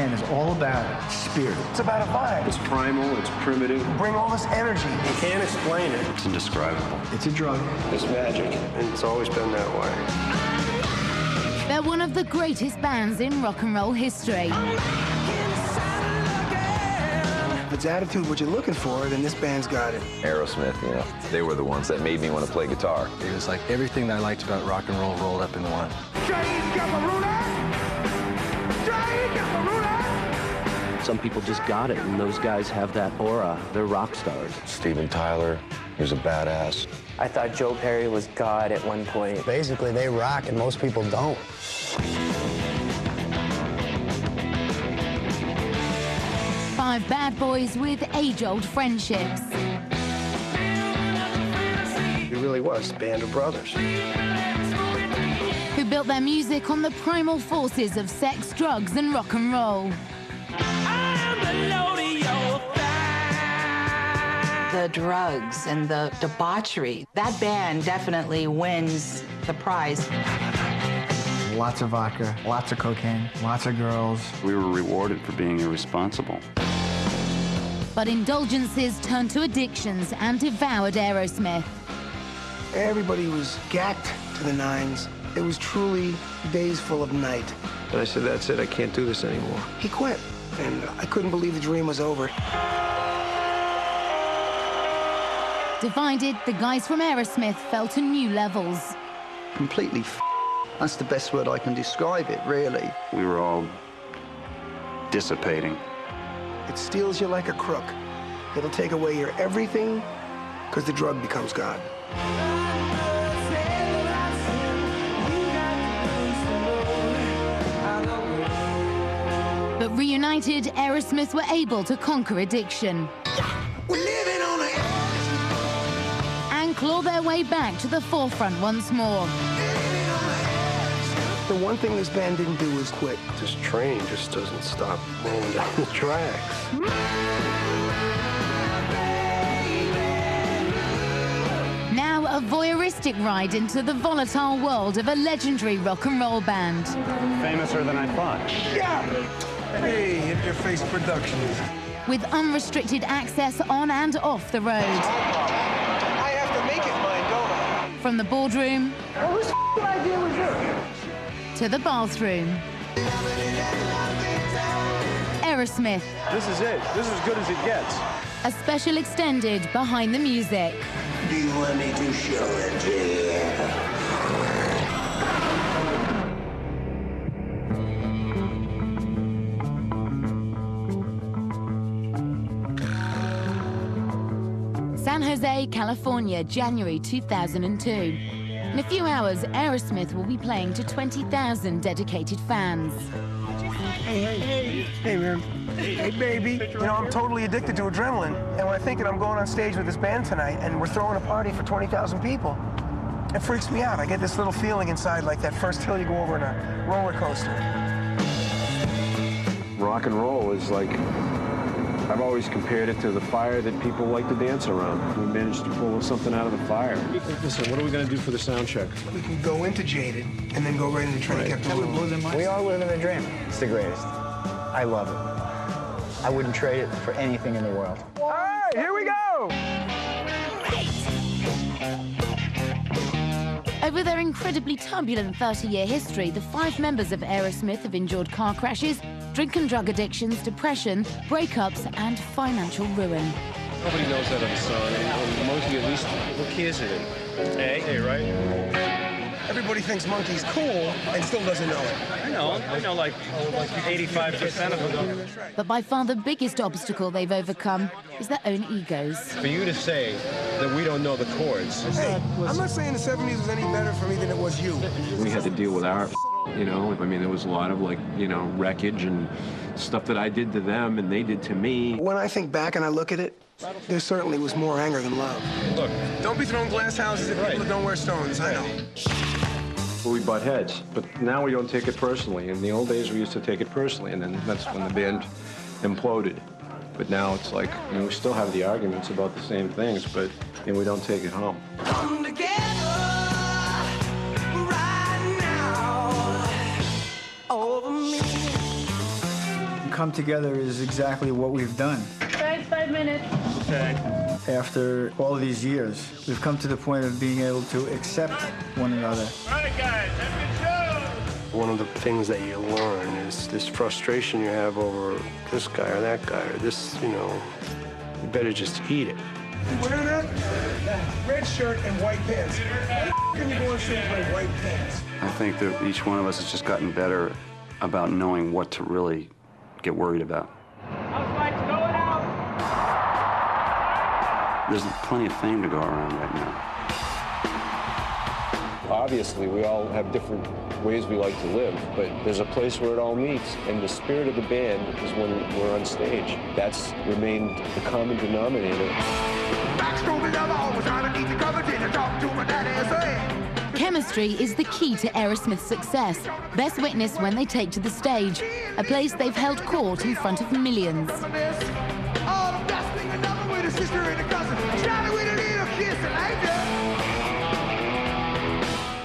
band is all about spirit. It's about a vibe. It's primal, it's primitive. Bring all this energy. You can't explain it. It's indescribable. It's a drug. It's magic, and it's always been that way. They're one of the greatest bands in rock and roll history. If it's attitude what you're looking for, then this band's got it. Aerosmith, you know, they were the ones that made me want to play guitar. It was like everything that I liked about rock and roll rolled up in one. Some people just got it, and those guys have that aura. They're rock stars. Steven Tyler, he was a badass. I thought Joe Perry was God at one point. Basically, they rock and most people don't. Five bad boys with age-old friendships. It really was a band of brothers. Who built their music on the primal forces of sex, drugs, and rock and roll. The drugs and the debauchery, that band definitely wins the prize. Lots of vodka, lots of cocaine, lots of girls. We were rewarded for being irresponsible. But indulgences turned to addictions and devoured Aerosmith. Everybody was gacked to the nines. It was truly days full of night. And I said, that's it, I can't do this anymore. He quit, and I couldn't believe the dream was over. Divided, the guys from Aerosmith fell to new levels. Completely That's the best word I can describe it, really. We were all dissipating. It steals you like a crook. It'll take away your everything, because the drug becomes God. But reunited, Aerosmith were able to conquer addiction. We're living on the and claw their way back to the forefront once more. The one thing this band didn't do was quit. This train just doesn't stop rolling down the tracks. Now a voyeuristic ride into the volatile world of a legendary rock and roll band. Famouser than I thought. Yeah! Hey, Hit Your Face Productions. With unrestricted access on and off the road. I have to make it mine, don't I? From the boardroom Well, whose idea was this? to the bathroom. Aerosmith. This is it. This is as good as it gets. A special extended Behind the Music. Do you want me to show it to you? San Jose, California, January 2002. In a few hours, Aerosmith will be playing to 20,000 dedicated fans. Hey, man. Hey, baby. You know, I'm totally addicted to adrenaline. And when I think that I'm going on stage with this band tonight and we're throwing a party for 20,000 people, it freaks me out. I get this little feeling inside like that first hill you go over in a roller coaster. Rock and roll is like, I've always compared it to the fire that people like to dance around. We managed to pull something out of the fire. Listen, what are we going to do for the sound check? We can go into Jaded and then go right into Train Kept the Rules. We are living the dream. It's the greatest. I love it. I wouldn't trade it for anything in the world. All right, here we go! Over their incredibly turbulent 30-year history, the five members of Aerosmith have endured car crashes, drink and drug addictions, depression, breakups, and financial ruin. Nobody knows that other song, and Monkey, at least, what key is it in? A, right? Everybody thinks Monkey's cool and still doesn't know it. I know like 85% of them. But by far the biggest obstacle they've overcome is their own egos. For you to say that we don't know the chords. Hey, I'm not saying the 70s was any better for me than it was you. We had to deal with our, you know, I mean, there was a lot of, like, you know, wreckage and stuff that I did to them and they did to me. When I think back and I look at it, there certainly was more anger than love. Look. Don't be throwing glass houses at people that don't wear stones, I know. We butt heads, but now we don't take it personally. In the old days, we used to take it personally, and then that's when the band imploded. But now it's like, I mean, we still have the arguments about the same things, but we don't take it home. Come together right now over me. come together is exactly what we've done. Thanks, 5 minutes. Okay. After all these years, we've come to the point of being able to accept one another. All right, guys, have a good show. One of the things that you learn is this frustration you have over this guy or that guy or this, you know, you better just eat it. You wearing that? Red shirt and white pants. Why the can you go on stage and wear white pants? I think that each one of us has just gotten better about knowing what to really get worried about. Houselights going out. There's plenty of fame to go around right now. Obviously, we all have different ways we like to live, but there's a place where it all meets, and the spirit of the band is when we're on stage. That's remained the common denominator. Chemistry is the key to Aerosmith's success, best witnessed when they take to the stage, a place they've held court in front of millions.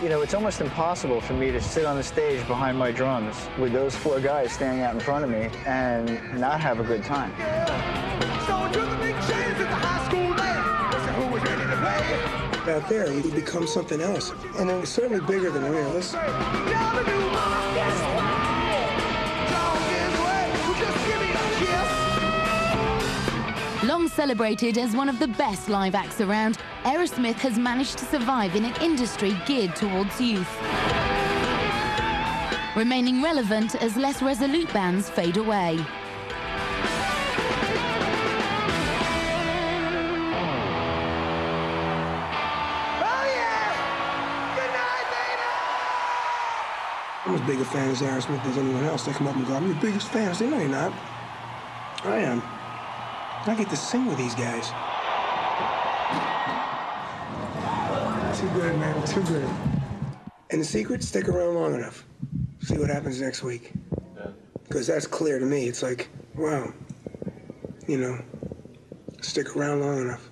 You know, it's almost impossible for me to sit on the stage behind my drums with those 4 guys standing out in front of me and not have a good time. Out there, you become something else. And it's certainly bigger than Aerosmith. Long celebrated as one of the best live acts around, Aerosmith has managed to survive in an industry geared towards youth, remaining relevant as less resolute bands fade away. I'm as big a fan as Aerosmith as anyone else. They come up and go, I'm your biggest fan. I say, no, you're not. I am. I get to sing with these guys. Too good, man, too good. And the secret, stick around long enough. See what happens next week. Because that's clear to me. It's like, wow, you know, stick around long enough.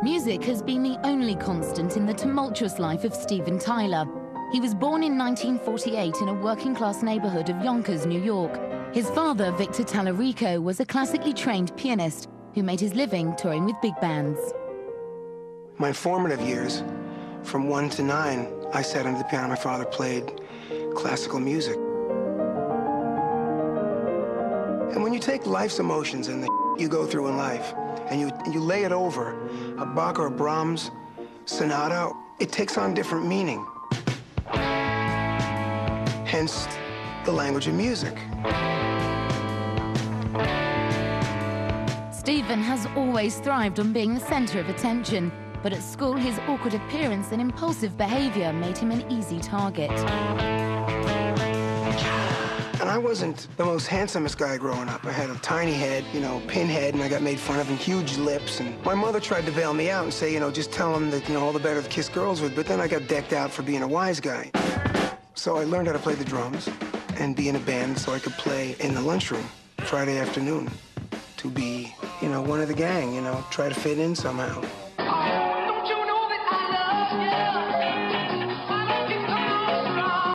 Music has been the only constant in the tumultuous life of Steven Tyler. He was born in 1948 in a working-class neighborhood of Yonkers, New York. His father, Victor Tallarico, was a classically trained pianist who made his living touring with big bands. My formative years, from 1 to 9, I sat under the piano. My father played classical music. And when you take life's emotions and the you go through in life, and you lay it over a Bach or a Brahms sonata, it takes on different meaning. Hence, the language of music. Steven has always thrived on being the center of attention, but at school his awkward appearance and impulsive behavior made him an easy target. And I wasn't the most handsomest guy growing up. I had a tiny head, you know, pinhead, and I got made fun of, and huge lips. And my mother tried to bail me out and say, you know, just tell him that, you know, all the better to kiss girls with. But then I got decked out for being a wise guy. So I learned how to play the drums and be in a band so I could play in the lunchroom Friday afternoon to be, you know, one of the gang, you know, try to fit in somehow.